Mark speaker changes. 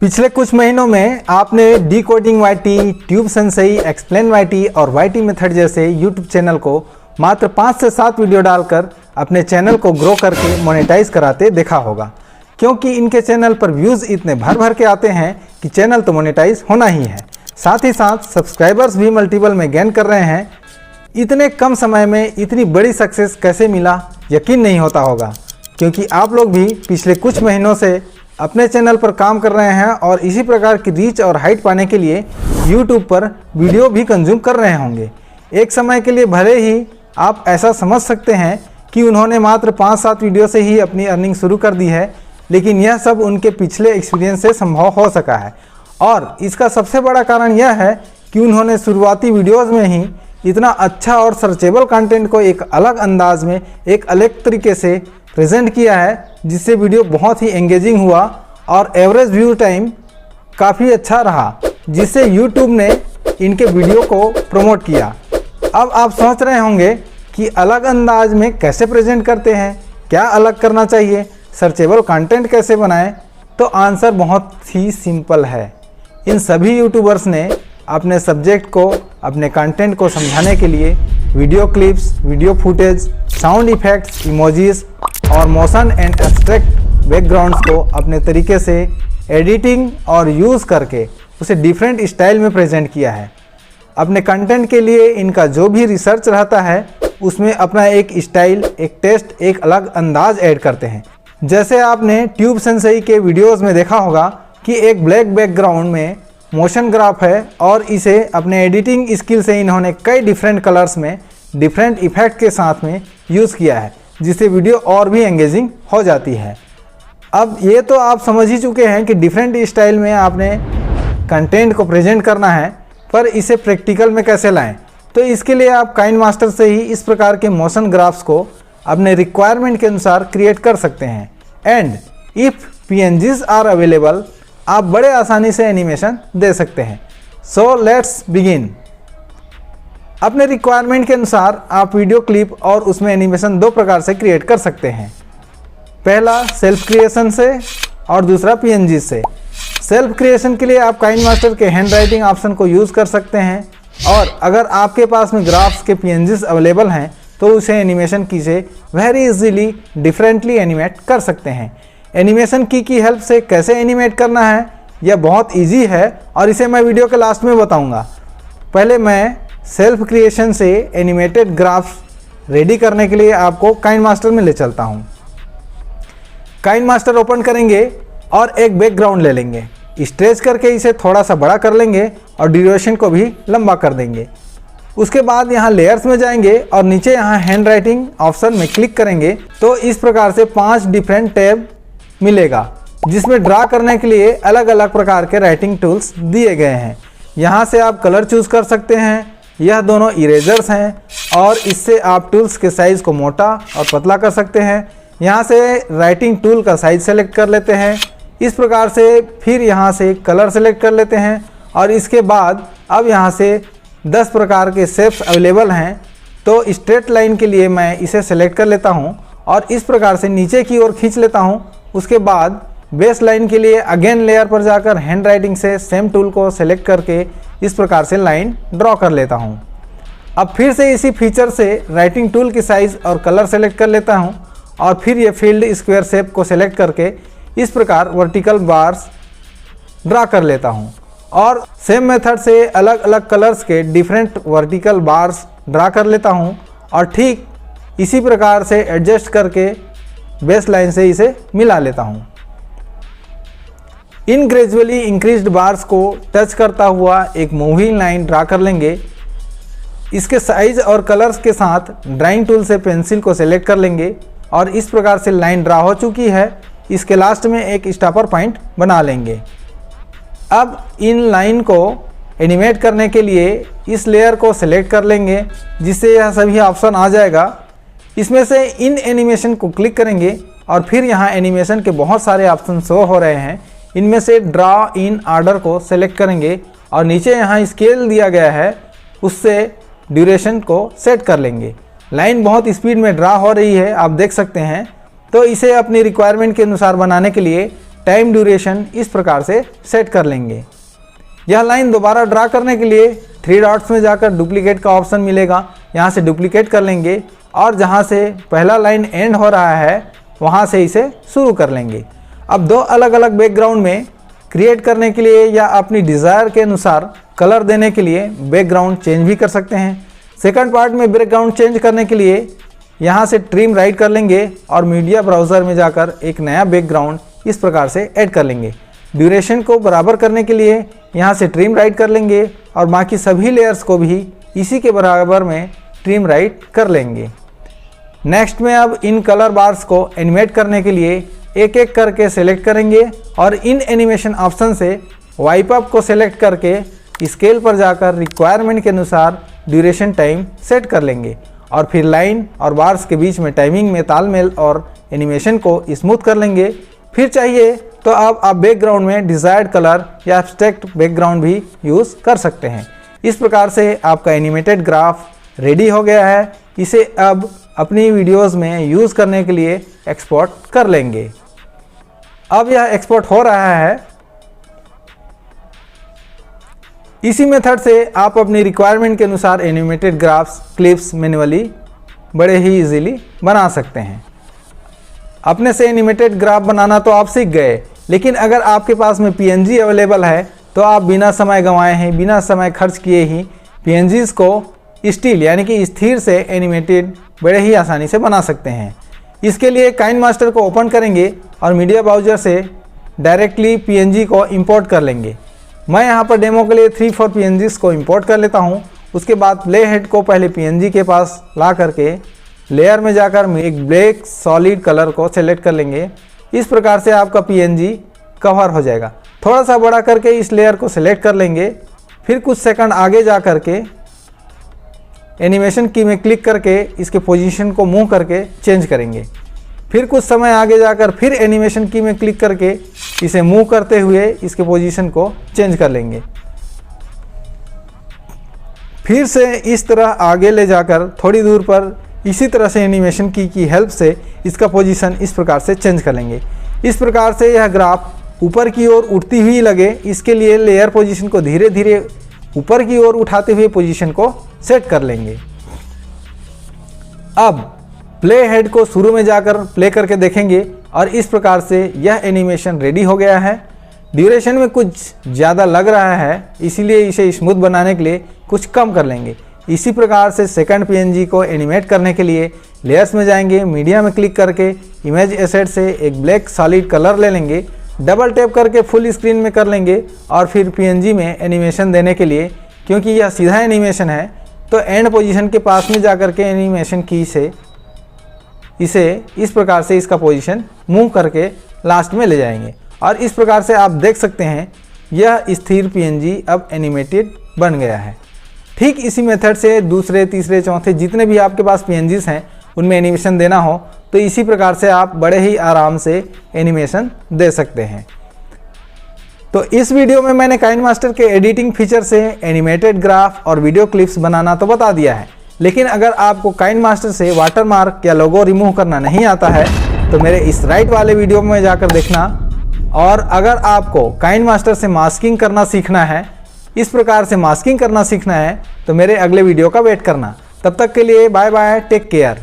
Speaker 1: पिछले कुछ महीनों में आपने decoding YT, tube sensei, explain YT और वाईटी मेथड जैसे यूट्यूब चैनल को मात्र 5 से 7 वीडियो डालकर अपने चैनल को ग्रो करके मोनेटाइज कराते देखा होगा, क्योंकि इनके चैनल पर व्यूज़ इतने भर भर के आते हैं कि चैनल तो मोनेटाइज होना ही है। साथ ही साथ सब्सक्राइबर्स भी मल्टीपल में गेन कर रहे हैं। इतने कम समय में इतनी बड़ी सक्सेस कैसे मिला, यकीन नहीं होता होगा, क्योंकि आप लोग भी पिछले कुछ महीनों से अपने चैनल पर काम कर रहे हैं और इसी प्रकार की रीच और हाइट पाने के लिए YouTube पर वीडियो भी कंज्यूम कर रहे होंगे। एक समय के लिए भले ही आप ऐसा समझ सकते हैं कि उन्होंने मात्र 5-7 वीडियो से ही अपनी अर्निंग शुरू कर दी है, लेकिन यह सब उनके पिछले एक्सपीरियंस से संभव हो सका है। और इसका सबसे बड़ा कारण यह है कि उन्होंने शुरुआती वीडियोज़ में ही इतना अच्छा और सर्चेबल कंटेंट को एक अलग अंदाज में, एक अलग तरीके से प्रेजेंट किया है, जिससे वीडियो बहुत ही एंगेजिंग हुआ और एवरेज व्यू टाइम काफ़ी अच्छा रहा, जिससे YouTube ने इनके वीडियो को प्रमोट किया। अब आप सोच रहे होंगे कि अलग अंदाज में कैसे प्रेजेंट करते हैं, क्या अलग करना चाहिए, सर्चेबल कंटेंट कैसे बनाएं? तो आंसर बहुत ही सिंपल है। इन सभी यूट्यूबर्स ने अपने सब्जेक्ट को, अपने कंटेंट को समझाने के लिए video clips, video footage, sound effects, emojis और मोशन एंड एब्स्ट्रैक्ट बैकग्राउंड्स को अपने तरीके से एडिटिंग और यूज़ करके उसे डिफरेंट स्टाइल में प्रेजेंट किया है। अपने कंटेंट के लिए इनका जो भी रिसर्च रहता है उसमें अपना एक स्टाइल, एक टेस्ट, एक अलग अंदाज ऐड करते हैं। जैसे आपने ट्यूब सेंसई के वीडियोज़ में देखा होगा कि एक ब्लैक बैकग्राउंड में मोशन ग्राफ है और इसे अपने एडिटिंग स्किल से इन्होंने कई डिफरेंट कलर्स में, डिफरेंट इफेक्ट के साथ में यूज़ किया है, जिससे वीडियो और भी एंगेजिंग हो जाती है। अब ये तो आप समझ ही चुके हैं कि डिफरेंट स्टाइल में आपने कंटेंट को प्रेजेंट करना है, पर इसे प्रैक्टिकल में कैसे लाएं? तो इसके लिए आप काइनमास्टर से ही इस प्रकार के मोशन ग्राफ्स को अपने रिक्वायरमेंट के अनुसार क्रिएट कर सकते हैं। And if PNGs are available, आप बड़े आसानी से एनिमेशन दे सकते हैं। So let's begin. अपने रिक्वायरमेंट के अनुसार आप वीडियो क्लिप और उसमें एनिमेशन 2 प्रकार से क्रिएट कर सकते हैं। पहला सेल्फ क्रिएशन से और दूसरा PNG से। सेल्फ क्रिएशन के लिए आप काइनमास्टर के हैंड राइटिंग ऑप्शन को यूज़ कर सकते हैं, और अगर आपके पास में ग्राफ्स के PNGs अवेलेबल हैं तो उसे एनिमेशन की से वेरी इजीली डिफरेंटली एनिमेट कर सकते हैं। एनिमेशन की हेल्प से कैसे एनिमेट करना है यह बहुत ईजी है और इसे मैं वीडियो के लास्ट में बताऊँगा। पहले मैं सेल्फ क्रिएशन से एनिमेटेड ग्राफ्स रेडी करने के लिए आपको काइनमास्टर में ले चलता हूँ। काइनमास्टर ओपन करेंगे और एक बैकग्राउंड ले लेंगे, स्ट्रेच करके इसे थोड़ा सा बड़ा कर लेंगे और ड्यूरेशन को भी लंबा कर देंगे। उसके बाद यहाँ लेयर्स में जाएंगे और नीचे यहाँ हैंड राइटिंग ऑप्शन में क्लिक करेंगे तो इस प्रकार से 5 डिफरेंट टैब मिलेगा, जिसमें ड्रा करने के लिए अलग अलग प्रकार के राइटिंग टूल्स दिए गए हैं। यहाँ से आप कलर चूज़ कर सकते हैं। यह दोनों इरेजर्स हैं और इससे आप टूल्स के साइज़ को मोटा और पतला कर सकते हैं। यहाँ से राइटिंग टूल का साइज़ सेलेक्ट कर लेते हैं। इस प्रकार से फिर यहाँ से कलर सेलेक्ट कर लेते हैं और इसके बाद अब यहाँ से 10 प्रकार के शेप्स अवेलेबल हैं। तो स्ट्रेट लाइन के लिए मैं इसे सेलेक्ट कर लेता हूँ और इस प्रकार से नीचे की ओर खींच लेता हूँ। उसके बाद बेस लाइन के लिए अगेन लेयर पर जाकर हैंड राइटिंग से सेम टूल को सेलेक्ट करके इस प्रकार से लाइन ड्रॉ कर लेता हूँ। अब फिर से इसी फीचर से राइटिंग टूल की साइज़ और कलर सेलेक्ट कर लेता हूँ और फिर ये फील्ड स्क्वायर शेप को सेलेक्ट करके इस प्रकार वर्टिकल बार्स ड्रा कर लेता हूँ और सेम मेथड से अलग अलग कलर्स के डिफरेंट वर्टिकल बार्स ड्रा कर लेता हूँ और ठीक इसी प्रकार से एडजस्ट करके बेस लाइन से इसे मिला लेता हूँ। इन ग्रेजुअली इंक्रीज्ड बार्स को टच करता हुआ एक मूविंग लाइन ड्रा कर लेंगे। इसके साइज और कलर्स के साथ ड्राइंग टूल से पेंसिल को सेलेक्ट कर लेंगे और इस प्रकार से लाइन ड्रा हो चुकी है। इसके लास्ट में एक स्टॉपर पॉइंट बना लेंगे। अब इन लाइन को एनिमेट करने के लिए इस लेयर को सेलेक्ट कर लेंगे, जिससे यह सभी ऑप्शन आ जाएगा। इसमें से इन एनिमेशन को क्लिक करेंगे और फिर यहाँ एनिमेशन के बहुत सारे ऑप्शन शो हो रहे हैं। इनमें से ड्रा इन ऑर्डर को सेलेक्ट करेंगे और नीचे यहाँ स्केल दिया गया है, उससे ड्यूरेशन को सेट कर लेंगे। लाइन बहुत स्पीड में ड्रा हो रही है, आप देख सकते हैं। तो इसे अपनी रिक्वायरमेंट के अनुसार बनाने के लिए टाइम ड्यूरेशन इस प्रकार से सेट कर लेंगे। यह लाइन दोबारा ड्रा करने के लिए 3 डॉट्स में जाकर डुप्लीकेट का ऑप्शन मिलेगा, यहाँ से डुप्लीकेट कर लेंगे और जहाँ से पहला लाइन एंड हो रहा है वहाँ से इसे शुरू कर लेंगे। अब 2 अलग अलग बैकग्राउंड में क्रिएट करने के लिए या अपनी डिज़ायर के अनुसार कलर देने के लिए बैकग्राउंड चेंज भी कर सकते हैं। सेकंड पार्ट में बैकग्राउंड चेंज करने के लिए यहाँ से ट्रिम राइट कर लेंगे और मीडिया ब्राउज़र में जाकर एक नया बैकग्राउंड इस प्रकार से ऐड कर लेंगे। ड्यूरेशन को बराबर करने के लिए यहाँ से ट्रिम राइट कर लेंगे और बाकी सभी लेयर्स को भी इसी के बराबर में ट्रिम राइट कर लेंगे। नेक्स्ट में अब इन कलर बार्स को एनिमेट करने के लिए एक एक करके सेलेक्ट करेंगे और इन एनिमेशन ऑप्शन से वाइप अप को सेलेक्ट करके स्केल पर जाकर रिक्वायरमेंट के अनुसार ड्यूरेशन टाइम सेट कर लेंगे और फिर लाइन और बार्स के बीच में टाइमिंग में तालमेल और एनिमेशन को स्मूथ कर लेंगे। फिर चाहिए तो अब आप बैकग्राउंड में डिज़ायर्ड कलर या एब्स्ट्रैक्ट बैकग्राउंड भी यूज़ कर सकते हैं। इस प्रकार से आपका एनिमेटेड ग्राफ रेडी हो गया है। इसे अब अपनी वीडियोस में यूज़ करने के लिए एक्सपोर्ट कर लेंगे। अब यह एक्सपोर्ट हो रहा है। इसी मेथड से आप अपनी रिक्वायरमेंट के अनुसार एनिमेटेड ग्राफ्स क्लिप्स मैन्युअली बड़े ही इजीली बना सकते हैं। अपने से एनिमेटेड ग्राफ बनाना तो आप सीख गए, लेकिन अगर आपके पास में PNG अवेलेबल है तो आप बिना समय गंवाए हैं, बिना समय खर्च किए ही PNGs को स्टिल यानी कि स्थिर से एनिमेटेड बड़े ही आसानी से बना सकते हैं। इसके लिए काइनमास्टर को ओपन करेंगे और मीडिया ब्राउज़र से डायरेक्टली PNG को इंपोर्ट कर लेंगे। मैं यहाँ पर डेमो के लिए 3-4 PNGs को इंपोर्ट कर लेता हूँ। उसके बाद प्ले हेड को पहले PNG के पास ला करके लेयर में जाकर एक ब्लैक सॉलिड कलर को सेलेक्ट कर लेंगे। इस प्रकार से आपका PNG कवर हो जाएगा। थोड़ा सा बड़ा करके इस लेयर को सेलेक्ट कर लेंगे। फिर कुछ सेकंड आगे जा करके एनिमेशन की में क्लिक करके इसके पोजीशन को मूव करके चेंज करेंगे। फिर कुछ समय आगे जाकर फिर एनिमेशन की में क्लिक करके इसे मूव करते हुए इसके पोजीशन को चेंज कर लेंगे। फिर से इस तरह आगे ले जाकर थोड़ी दूर पर इसी तरह से एनिमेशन की हेल्प से इसका पोजीशन इस प्रकार से चेंज कर लेंगे। इस प्रकार से यह ग्राफ ऊपर की ओर उठती हुई लगे, इसके लिए लेयर पोजीशन को धीरे धीरे ऊपर की ओर उठाते हुए पोजीशन को सेट कर लेंगे। अब प्ले हेड को शुरू में जाकर प्ले करके देखेंगे और इस प्रकार से यह एनिमेशन रेडी हो गया है। ड्यूरेशन में कुछ ज़्यादा लग रहा है, इसीलिए इसे स्मूथ बनाने के लिए कुछ कम कर लेंगे। इसी प्रकार से सेकंड PNG को एनिमेट करने के लिए लेयर्स में जाएंगे, मीडिया में क्लिक करके इमेज एसेट से एक ब्लैक सॉलिड कलर ले लेंगे, डबल टैप करके फुल स्क्रीन में कर लेंगे और फिर PNG में एनिमेशन देने के लिए, क्योंकि यह सीधा एनिमेशन है तो एंड पोजीशन के पास में जाकर के एनिमेशन की से इसे इस प्रकार से इसका पोजीशन मूव करके लास्ट में ले जाएंगे और इस प्रकार से आप देख सकते हैं यह स्थिर PNG अब एनिमेटेड बन गया है। ठीक इसी मेथड से दूसरे, तीसरे, चौथे जितने भी आपके पास PNGs हैं उनमें एनिमेशन देना हो तो इसी प्रकार से आप बड़े ही आराम से एनिमेशन दे सकते हैं। तो इस वीडियो में मैंने काइनमास्टर के एडिटिंग फीचर से एनिमेटेड ग्राफ और वीडियो क्लिप्स बनाना तो बता दिया है, लेकिन अगर आपको काइनमास्टर से वाटरमार्क या लोगो रिमूव करना नहीं आता है तो मेरे इस राइट वाले वीडियो में जाकर देखना। और अगर आपको काइनमास्टर से मास्किंग करना सीखना है, इस प्रकार से मास्किंग करना सीखना है तो मेरे अगले वीडियो का वेट करना। तब तक के लिए बाय बाय, टेक केयर।